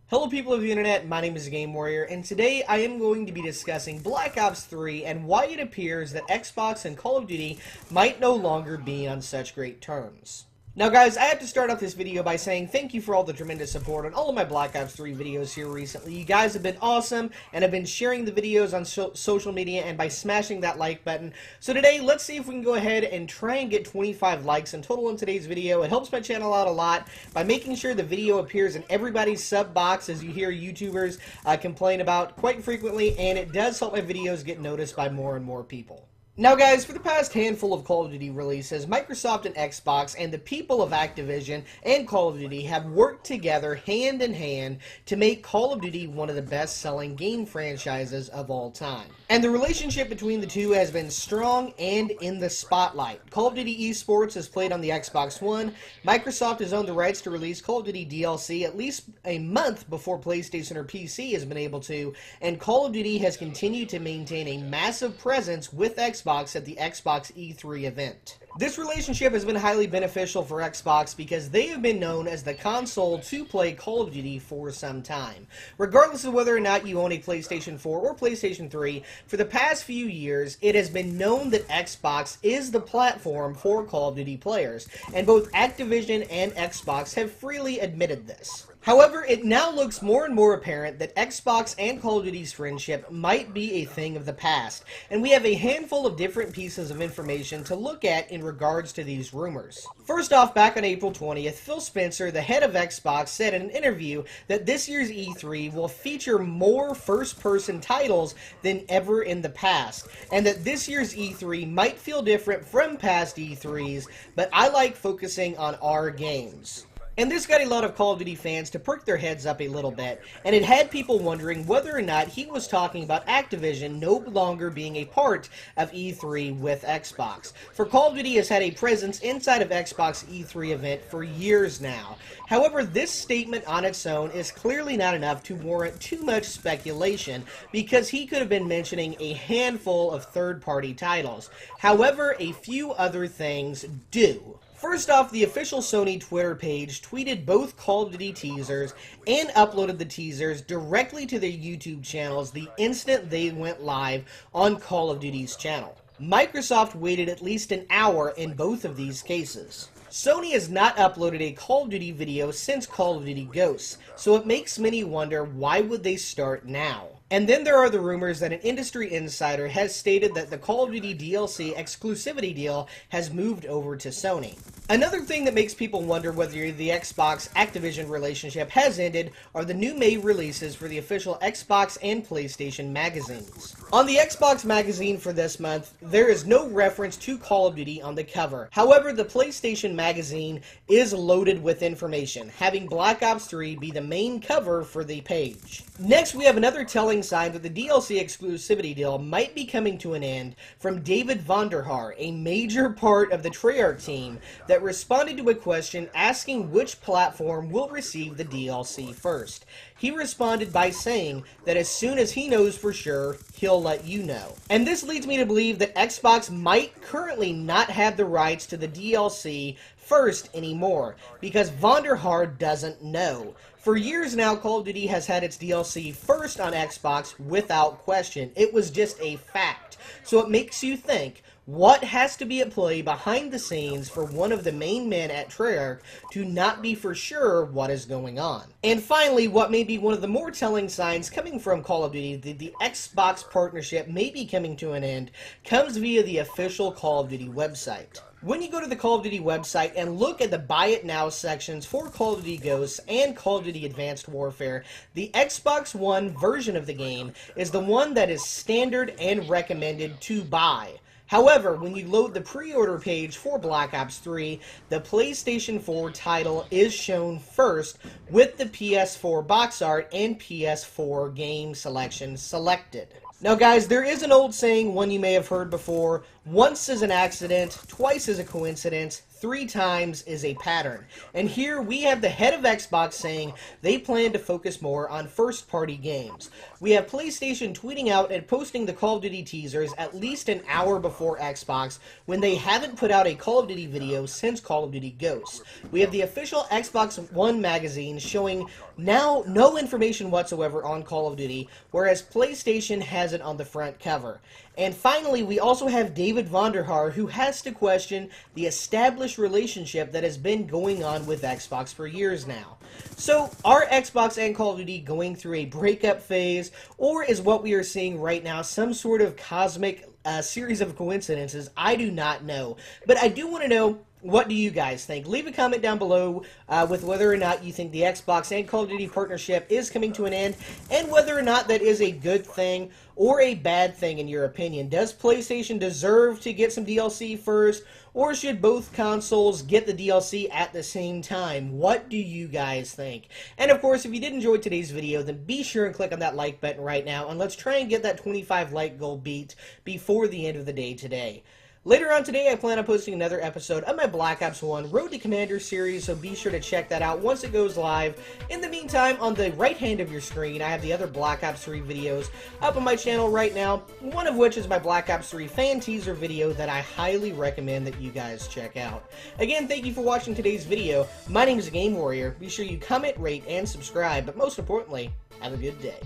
Hello people of the internet, my name is Game Warrior, and today I am going to be discussing Black Ops 3 and why it appears that Xbox and Call of Duty might no longer be on such great terms. Now guys, I have to start off this video by saying thank you for all the tremendous support on all of my Black Ops 3 videos here recently. You guys have been awesome and have been sharing the videos on social media and by smashing that like button. So today, let's see if we can go ahead and try and get 25 likes in total in today's video. It helps my channel out a lot by making sure the video appears in everybody's sub box, as you hear YouTubers complain about quite frequently, and it does help my videos get noticed by more and more people. Now guys, for the past handful of Call of Duty releases, Microsoft and Xbox and the people of Activision and Call of Duty have worked together hand in hand to make Call of Duty one of the best-selling game franchises of all time. And the relationship between the two has been strong and in the spotlight. Call of Duty Esports is played on the Xbox One. Microsoft has owned the rights to release Call of Duty DLC at least a month before PlayStation or PC has been able to, and Call of Duty has continued to maintain a massive presence with Xbox at the Xbox E3 event. This relationship has been highly beneficial for Xbox because they have been known as the console to play Call of Duty for some time. Regardless of whether or not you own a PlayStation 4 or PlayStation 3, for the past few years, it has been known that Xbox is the platform for Call of Duty players, and both Activision and Xbox have freely admitted this. However, it now looks more and more apparent that Xbox and Call of Duty's friendship might be a thing of the past, and we have a handful of different pieces of information to look at in regards to these rumors. First off, back on April 20th, Phil Spencer, the head of Xbox, said in an interview that this year's E3 will feature more first-person titles than ever in the past, and that this year's E3 might feel different from past E3s, but I like focusing on our games. And this got a lot of Call of Duty fans to perk their heads up a little bit, and it had people wondering whether or not he was talking about Activision no longer being a part of E3 with Xbox. For Call of Duty has had a presence inside of Xbox E3 event for years now. However, this statement on its own is clearly not enough to warrant too much speculation, because he could have been mentioning a handful of third-party titles. However, a few other things do. First off, the official Sony Twitter page tweeted both Call of Duty teasers and uploaded the teasers directly to their YouTube channels the instant they went live on Call of Duty's channel. Microsoft waited at least an hour in both of these cases. Sony has not uploaded a Call of Duty video since Call of Duty Ghosts, so it makes many wonder why would they start now. And then there are the rumors that an industry insider has stated that the Call of Duty DLC exclusivity deal has moved over to Sony. Another thing that makes people wonder whether the Xbox-Activision relationship has ended are the new May releases for the official Xbox and PlayStation magazines. On the Xbox magazine for this month, there is no reference to Call of Duty on the cover. However, the PlayStation magazine is loaded with information, having Black Ops 3 be the main cover for the page. Next, we have another telling sign that the DLC exclusivity deal might be coming to an end from David Vonderhaar, a major part of the Treyarch team, that responded to a question asking which platform will receive the DLC first. He responded by saying that as soon as he knows for sure, he'll let you know. And this leads me to believe that Xbox might currently not have the rights to the DLC first anymore, because Vonderhaar doesn't know. For years now, Call of Duty has had its DLC first on Xbox without question. It was just a fact. So it makes you think, what has to be at play behind the scenes for one of the main men at Treyarch to not be for sure what is going on? And finally, what may be one of the more telling signs coming from Call of Duty that the Xbox partnership may be coming to an end comes via the official Call of Duty website. When you go to the Call of Duty website and look at the Buy It Now sections for Call of Duty Ghosts and Call of Duty Advanced Warfare, the Xbox One version of the game is the one that is standard and recommended to buy. However, when you load the pre-order page for Black Ops 3, the PlayStation 4 title is shown first with the PS4 box art and PS4 game selection selected. Now guys, there is an old saying, one you may have heard before, Once is an accident, twice is a coincidence, 3 times is a pattern. And here we have the head of Xbox saying they plan to focus more on first-party games. We have PlayStation tweeting out and posting the Call of Duty teasers at least an hour before Xbox when they haven't put out a Call of Duty video since Call of Duty Ghosts. We have the official Xbox One magazine showing now no information whatsoever on Call of Duty, whereas PlayStation has it on the front cover. And finally, we also have David Vonderhaar, who has to question the established relationship that has been going on with Xbox for years now. So, are Xbox and Call of Duty going through a breakup phase, or is what we are seeing right now some sort of cosmic series of coincidences? I do not know. But I do want to know, what do you guys think? Leave a comment down below with whether or not you think the Xbox and Call of Duty partnership is coming to an end, and whether or not that is a good thing or a bad thing in your opinion. Does PlayStation deserve to get some DLC first, or should both consoles get the DLC at the same time? What do you guys think? And of course, if you did enjoy today's video, then be sure and click on that like button right now, and let's try and get that 25 like goal beat before the end of the day today. Later on today, I plan on posting another episode of my Black Ops 1 Road to Commander series, so be sure to check that out once it goes live. In the meantime, on the right hand of your screen, I have the other Black Ops 3 videos up on my channel right now, one of which is my Black Ops 3 fan teaser video that I highly recommend that you guys check out. Again, thank you for watching today's video. My name is Game Warrior. Be sure you comment, rate, and subscribe, but most importantly, have a good day.